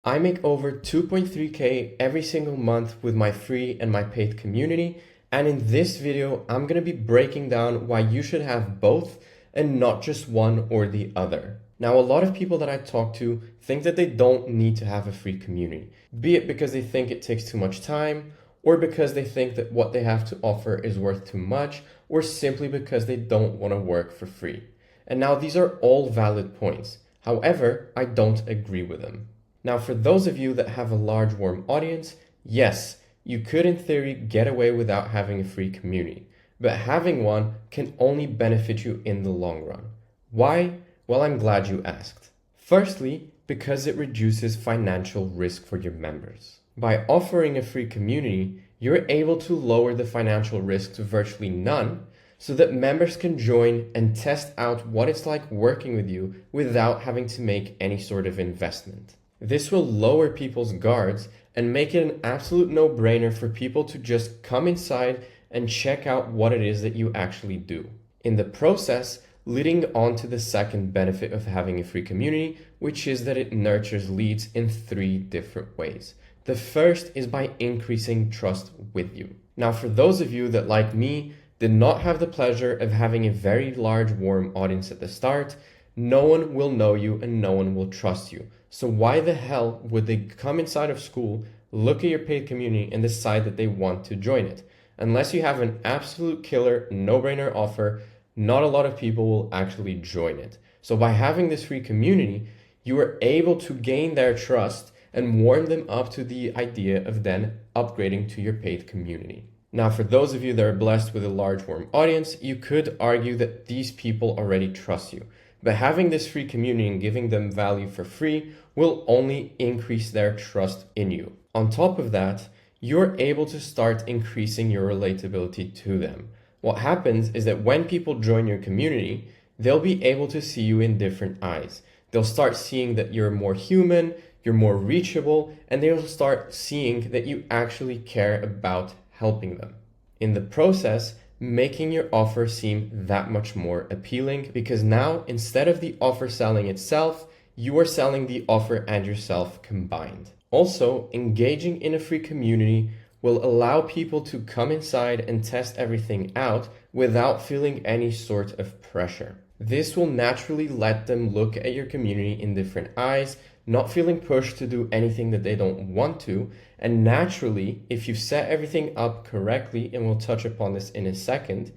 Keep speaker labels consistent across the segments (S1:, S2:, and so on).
S1: I make over 2.3K every single month with my free and my paid community, and in this video, I'm gonna be breaking down why you should have both and not just one or the other. Now, a lot of people that I talk to think that they don't need to have a free community, be it because they think it takes too much time, or because they think that what they have to offer is worth too much, or simply because they don't want to work for free. And now these are all valid points. However, I don't agree with them. Now, for those of you that have a large warm audience, yes, you could in theory get away without having a free community, but having one can only benefit you in the long run. Why? Well, I'm glad you asked. Firstly, because it reduces financial risk for your members. By offering a free community, you're able to lower the financial risk to virtually none so that members can join and test out what it's like working with you without having to make any sort of investment. This will lower people's guards and make it an absolute no-brainer for people to just come inside and check out what it is that you actually do. In the process, leading on to the second benefit of having a free community, which is that it nurtures leads in 3 different ways. The first is by increasing trust with you. Now, for those of you that, like me, did not have the pleasure of having a very large warm audience at the start, no one will know you and no one will trust you. So why the hell would they come inside of Skool, look at your paid community, and decide that they want to join it? Unless you have an absolute killer, no-brainer offer, not a lot of people will actually join it. So by having this free community, you are able to gain their trust and warm them up to the idea of then upgrading to your paid community. Now, for those of you that are blessed with a large warm audience, you could argue that these people already trust you. But having this free community and giving them value for free will only increase their trust in you. On top of that, you're able to start increasing your relatability to them. What happens is that when people join your community, they'll be able to see you in different eyes. They'll start seeing that you're more human, you're more reachable, and they'll start seeing that you actually care about helping them. In the process, making your offer seem that much more appealing, because now instead of the offer selling itself, you are selling the offer and yourself combined. Also, engaging in a free community will allow people to come inside and test everything out without feeling any sort of pressure. This will naturally let them look at your community in different eyes, not feeling pushed to do anything that they don't want to. And naturally, if you set everything up correctly, and we'll touch upon this in a second,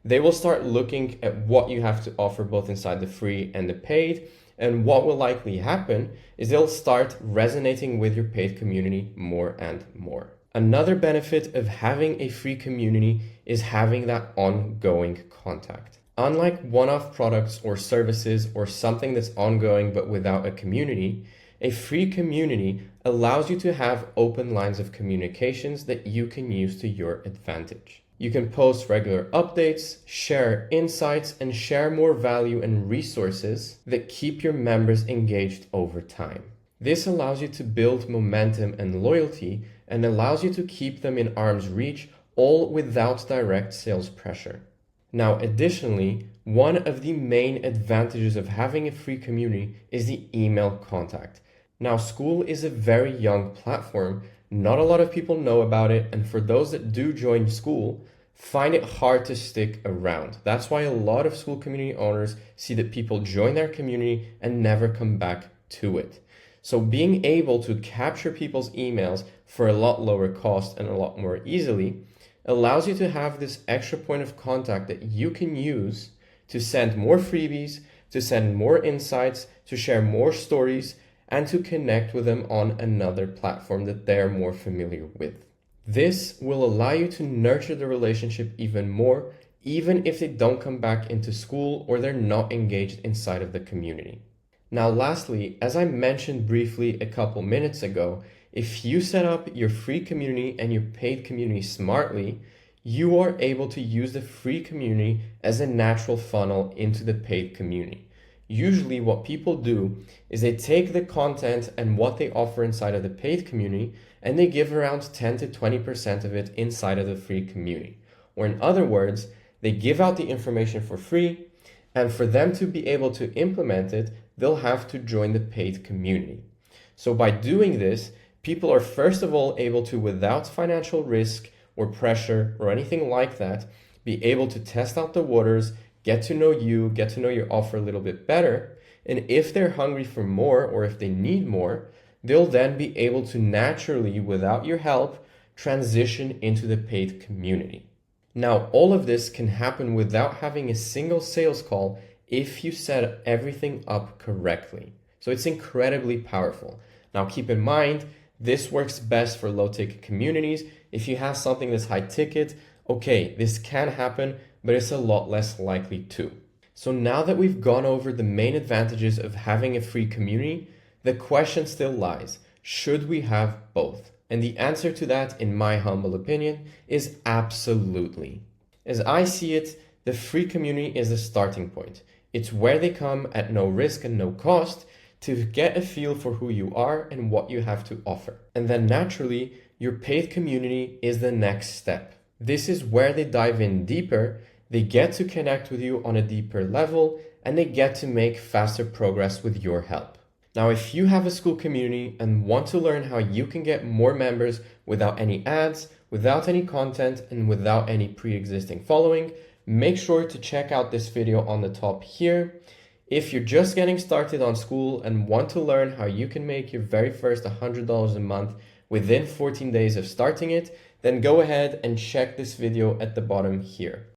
S1: they will start looking at what you have to offer both inside the free and the paid. And what will likely happen is they'll start resonating with your paid community more and more. Another benefit of having a free community is having that ongoing contact. Unlike one-off products or services or something that's ongoing but without a community, a free community allows you to have open lines of communications that you can use to your advantage. You can post regular updates, share insights, and share more value and resources that keep your members engaged over time. This allows you to build momentum and loyalty and allows you to keep them in arm's reach, all without direct sales pressure. Now, additionally, one of the main advantages of having a free community is the email contact. Now, Skool is a very young platform. Not a lot of people know about it, and for those that do join Skool, find it hard to stick around. That's why a lot of Skool community owners see that people join their community and never come back to it. So being able to capture people's emails for a lot lower cost and a lot more easily allows you to have this extra point of contact that you can use to send more freebies, to send more insights, to share more stories, and to connect with them on another platform that they're more familiar with. This will allow you to nurture the relationship even more, even if they don't come back into Skool or they're not engaged inside of the community. Now, lastly, as I mentioned briefly a couple minutes ago, if you set up your free community and your paid community smartly, you are able to use the free community as a natural funnel into the paid community. Usually what people do is they take the content and what they offer inside of the paid community and they give around 10 to 20% of it inside of the free community. Or in other words, they give out the information for free, and for them to be able to implement it, they'll have to join the paid community. So by doing this, people are first of all able to, without financial risk or pressure or anything like that, be able to test out the waters, get to know you, get to know your offer a little bit better. And if they're hungry for more or if they need more, they'll then be able to naturally, without your help, transition into the paid community. Now, all of this can happen without having a single sales call if you set everything up correctly. So it's incredibly powerful. Now, keep in mind, this works best for low-ticket communities. If you have something that's high ticket, okay, this can happen, but it's a lot less likely to. So now that we've gone over the main advantages of having a free community, the question still lies, should we have both? And the answer to that, in my humble opinion, is absolutely. As I see it, the free community is the starting point. It's where they come at no risk and no cost to get a feel for who you are and what you have to offer. And then naturally, your paid community is the next step. This is where they dive in deeper, they get to connect with you on a deeper level, and they get to make faster progress with your help. Now, if you have a Skool community and want to learn how you can get more members without any ads, without any content, and without any pre-existing following, make sure to check out this video on the top here. If you're just getting started on Skool and want to learn how you can make your very first $100 a month within 14 days of starting it, then go ahead and check this video at the bottom here.